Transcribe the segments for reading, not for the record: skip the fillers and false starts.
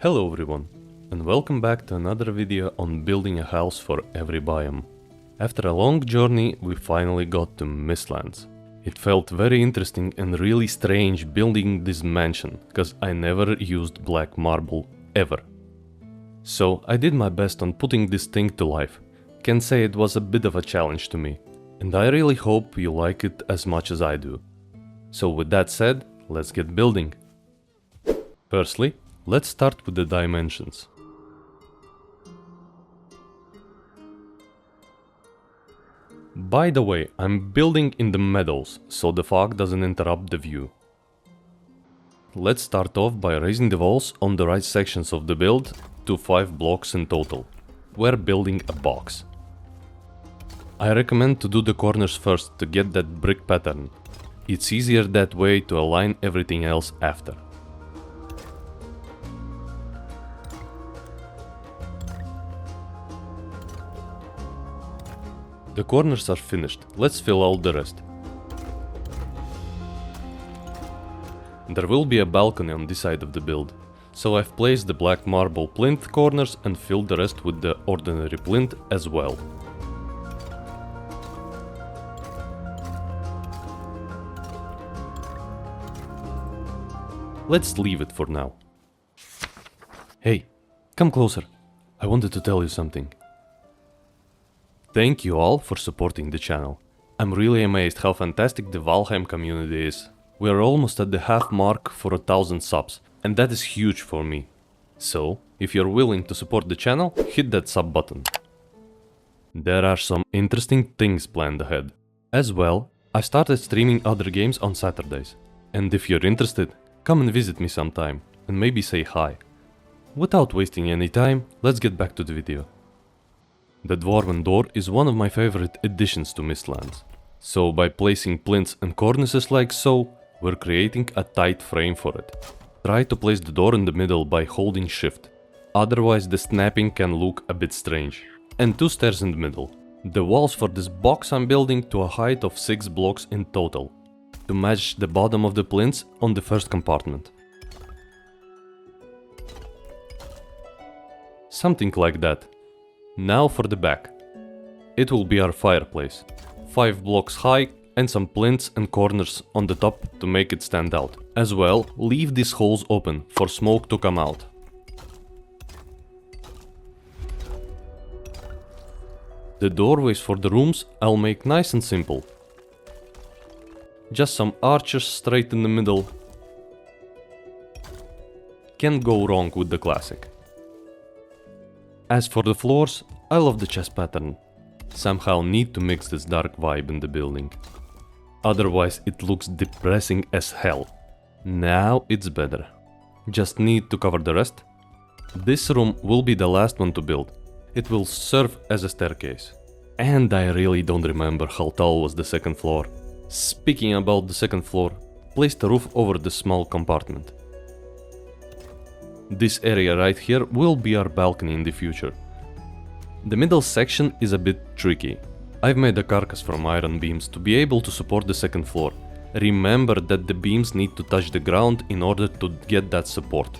Hello everyone, and welcome back to another video on building a house for every biome. After a long journey, we finally got to Mistlands. It felt very interesting and really strange building this mansion, cause I never used black marble ever. So I did my best on putting this thing to life. Can say it was a bit of a challenge to me, and I really hope you like it as much as I do. So with that said, let's get building. Firstly, let's start with the dimensions. By the way, I'm building in the meadows, so the fog doesn't interrupt the view. Let's start off by raising the walls on the right sections of the build to 5 blocks in total. We're building a box. I recommend to do the corners first to get that brick pattern. It's easier that way to align everything else after. The corners are finished, let's fill out the rest. There will be a balcony on this side of the build, so I've placed the black marble plinth corners and filled the rest with the ordinary plinth as well. Let's leave it for now. Hey, come closer. I wanted to tell you something. Thank you all for supporting the channel. I'm really amazed how fantastic the Valheim community is. We are almost at the half mark for 1000 subs, and that is huge for me. So, if you're willing to support the channel, hit that sub button. There are some interesting things planned ahead. As well, I started streaming other games on Saturdays. And if you're interested, come and visit me sometime, and maybe say hi. Without wasting any time, let's get back to the video. The dwarven door is one of my favorite additions to Mistlands. So by placing plinths and cornices like so, we're creating a tight frame for it. Try to place the door in the middle by holding shift, otherwise the snapping can look a bit strange. And 2 stairs in the middle. The walls for this box I'm building to a height of 6 blocks in total, to match the bottom of the plinths on the first compartment. Something like that. Now for the back. It will be our fireplace. 5 blocks high and some plinths and corners on the top to make it stand out. As well, leave these holes open for smoke to come out. The doorways for the rooms I'll make nice and simple. Just some arches straight in the middle. Can't go wrong with the classic. As for the floors, I love the chest pattern. Somehow need to mix this dark vibe in the building. Otherwise it looks depressing as hell. Now it's better. Just need to cover the rest. This room will be the last one to build. It will serve as a staircase. And I really don't remember how tall was the second floor. Speaking about the second floor, place the roof over the small compartment. This area right here will be our balcony in the future. The middle section is a bit tricky. I've made a carcass from iron beams to be able to support the second floor. Remember that the beams need to touch the ground in order to get that support.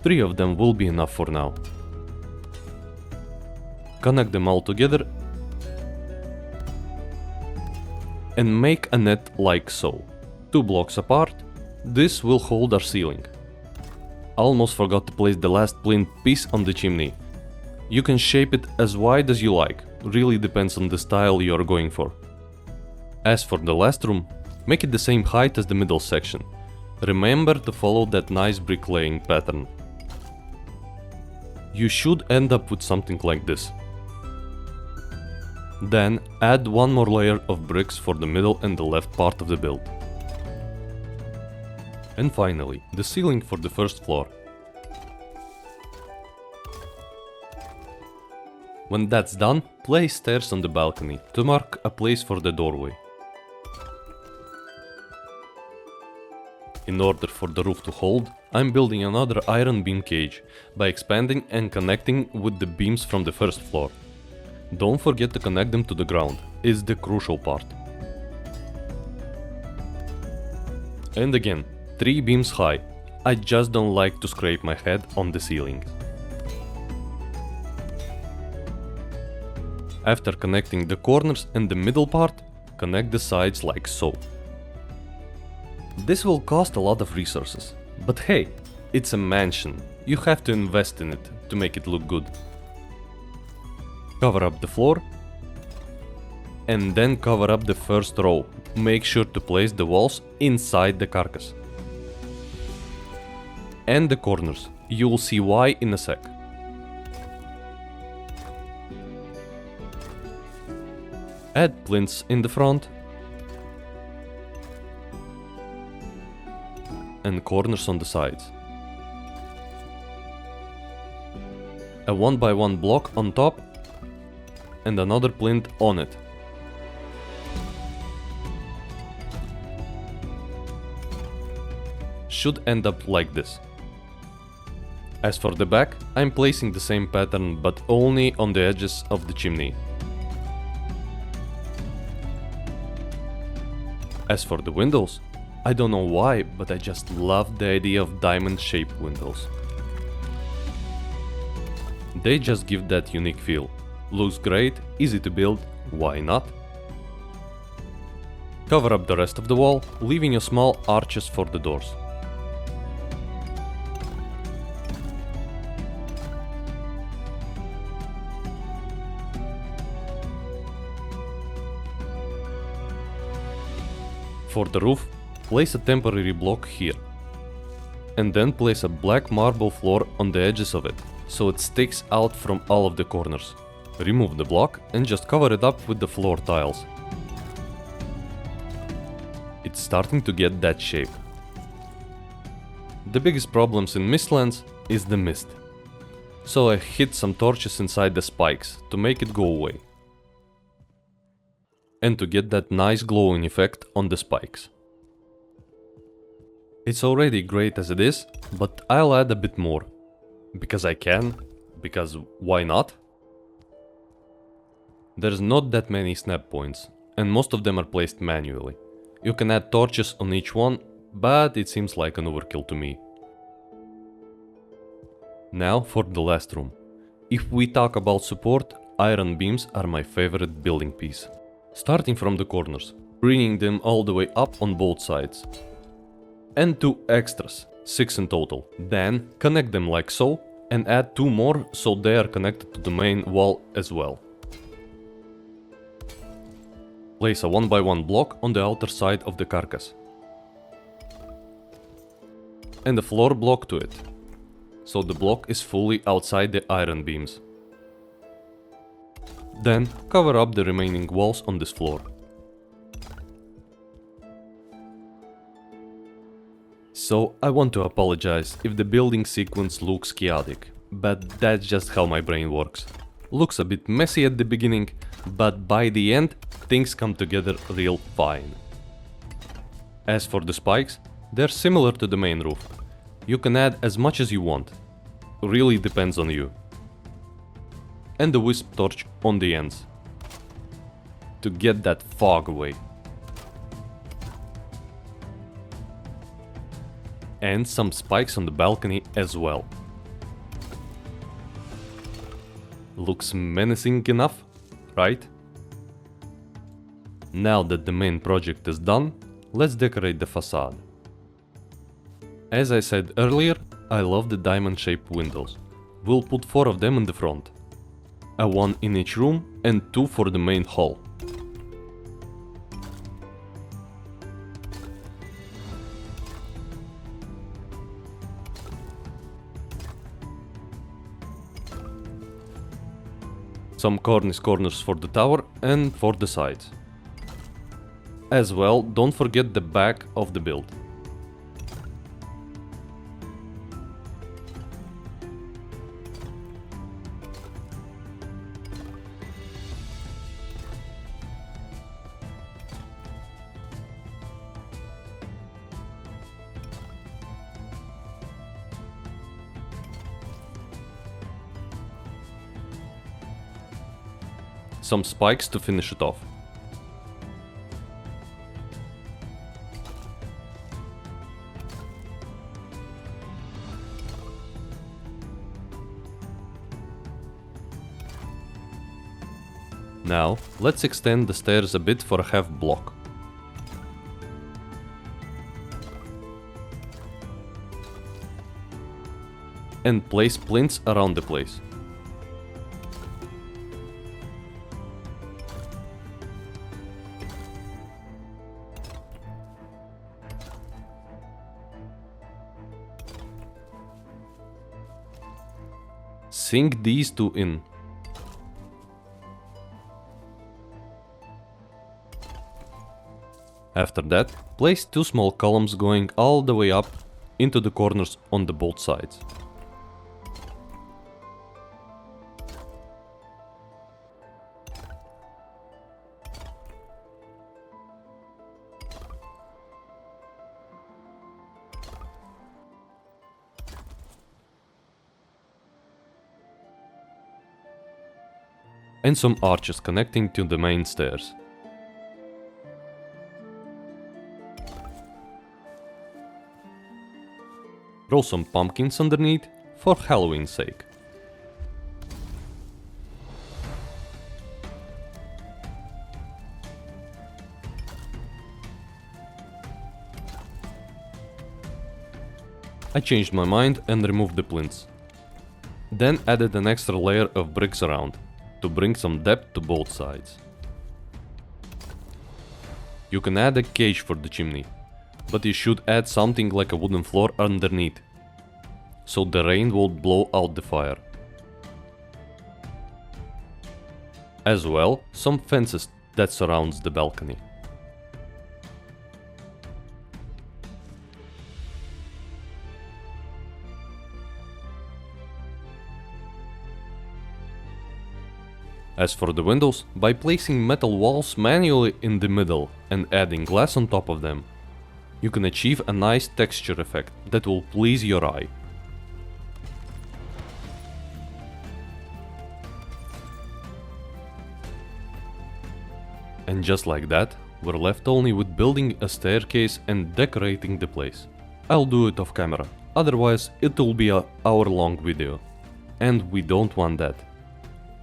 3 of them will be enough for now. Connect them all together and make a net like so. 2 blocks apart. This will hold our ceiling. Almost forgot to place the last plinth piece on the chimney. You can shape it as wide as you like, really depends on the style you are going for. As for the last room, make it the same height as the middle section. Remember to follow that nice bricklaying pattern. You should end up with something like this. Then add 1 more layer of bricks for the middle and the left part of the build. And finally, the ceiling for the first floor. When that's done, place stairs on the balcony to mark a place for the doorway. In order for the roof to hold, I'm building another iron beam cage by expanding and connecting with the beams from the first floor. Don't forget to connect them to the ground, it's the crucial part. And again, 3 beams high, I just don't like to scrape my head on the ceiling. After connecting the corners and the middle part, connect the sides like so. This will cost a lot of resources, but hey, it's a mansion, you have to invest in it to make it look good. Cover up the floor, and then cover up the first row. Make sure to place the walls inside the carcass. And the corners, you will see why in a sec. Add plinths in the front and corners on the sides. A 1x1 block on top and another plinth on it. Should end up like this. As for the back, I'm placing the same pattern but only on the edges of the chimney. As for the windows, I don't know why, but I just love the idea of diamond-shaped windows. They just give that unique feel. Looks great, easy to build, why not? Cover up the rest of the wall, leaving a small arches for the doors. For the roof, place a temporary block here. And then place a black marble floor on the edges of it, so it sticks out from all of the corners. Remove the block and just cover it up with the floor tiles. It's starting to get that shape. The biggest problems in Mistlands is the mist. So I hid some torches inside the spikes to make it go away. And to get that nice glowing effect on the spikes. It's already great as it is, but I'll add a bit more. Because I can, because why not? There's not that many snap points, and most of them are placed manually. You can add torches on each one, but it seems like an overkill to me. Now for the last room. If we talk about support, iron beams are my favorite building piece. Starting from the corners, bringing them all the way up on both sides. And 2 extras, 6 in total. Then connect them like so and add 2 more so they are connected to the main wall as well. Place a 1x1 block on the outer side of the carcass. And a floor block to it. So the block is fully outside the iron beams. Then cover up the remaining walls on this floor. So I want to apologize if the building sequence looks chaotic, but that's just how my brain works. Looks a bit messy at the beginning, but by the end things come together real fine. As for the spikes, they're similar to the main roof. You can add as much as you want. Really depends on you. And the wisp torch on the ends. To get that fog away. And some spikes on the balcony as well. Looks menacing enough, right? Now that the main project is done, let's decorate the facade. As I said earlier, I love the diamond-shaped windows. We'll put 4 of them in the front. A 1 in each room and 2 for the main hall. Some corners for the tower and for the sides. As well, don't forget the back of the build. Some spikes to finish it off. Now, let's extend the stairs a bit for a half block. And place plinths around the place. Sink these two in. After that, place two small columns going all the way up into the corners on the both sides. And some arches connecting to the main stairs. Throw some pumpkins underneath for Halloween's sake. I changed my mind and removed the plinths. Then added an extra layer of bricks around, to bring some depth to both sides. You can add a cage for the chimney, but you should add something like a wooden floor underneath, so the rain won't blow out the fire. As well, some fences that surrounds the balcony. As for the windows, by placing metal walls manually in the middle and adding glass on top of them, you can achieve a nice texture effect that will please your eye. And just like that, we're left only with building a staircase and decorating the place. I'll do it off camera, otherwise it will be an hour-long video. And we don't want that.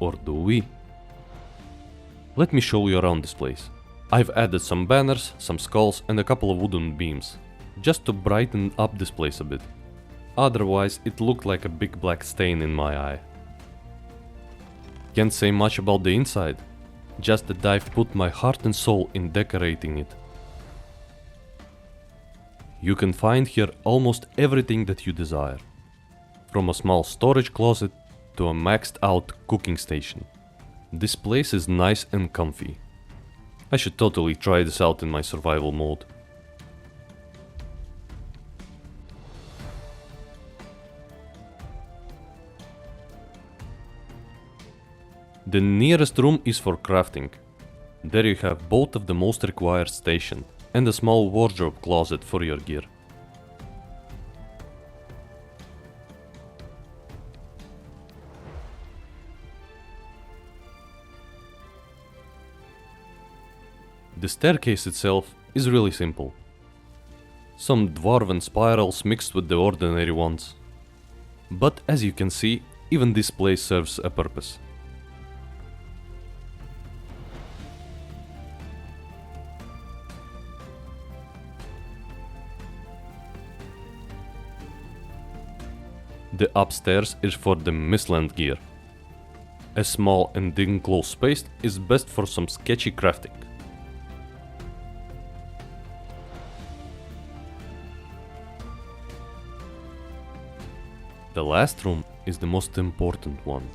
Or do we? Let me show you around this place. I've added some banners, some skulls and a couple of wooden beams, just to brighten up this place a bit. Otherwise it looked like a big black stain in my eye. Can't say much about the inside, just that I've put my heart and soul in decorating it. You can find here almost everything that you desire, from a small storage closet to a maxed out cooking station. This place is nice and comfy. I should totally try this out in my survival mode. The nearest room is for crafting. There you have both of the most required station and a small wardrobe closet for your gear. The staircase itself is really simple. Some dwarven spirals mixed with the ordinary ones. But as you can see, even this place serves a purpose. The upstairs is for the Mistland gear. A small and enclosed space is best for some sketchy crafting. The last room is the most important one.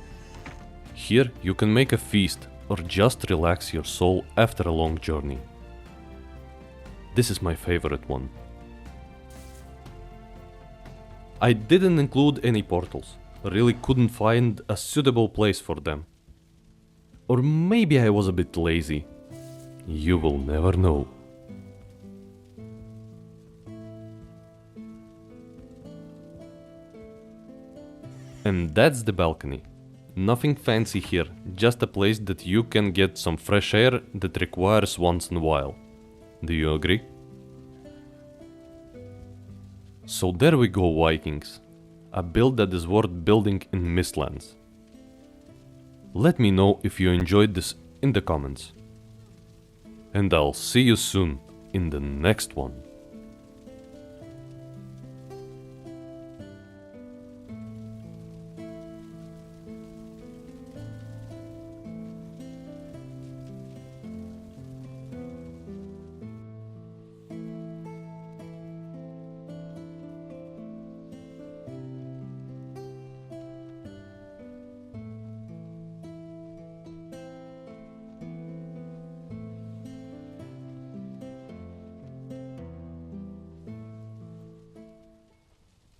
Here you can make a feast or just relax your soul after a long journey. This is my favorite one. I didn't include any portals, really couldn't find a suitable place for them. Or maybe I was a bit lazy. You will never know. And that's the balcony. Nothing fancy here, just a place that you can get some fresh air that requires once in a while. Do you agree? So there we go, Vikings. A build that is worth building in Mistlands. Let me know if you enjoyed this in the comments. And I'll see you soon in the next one.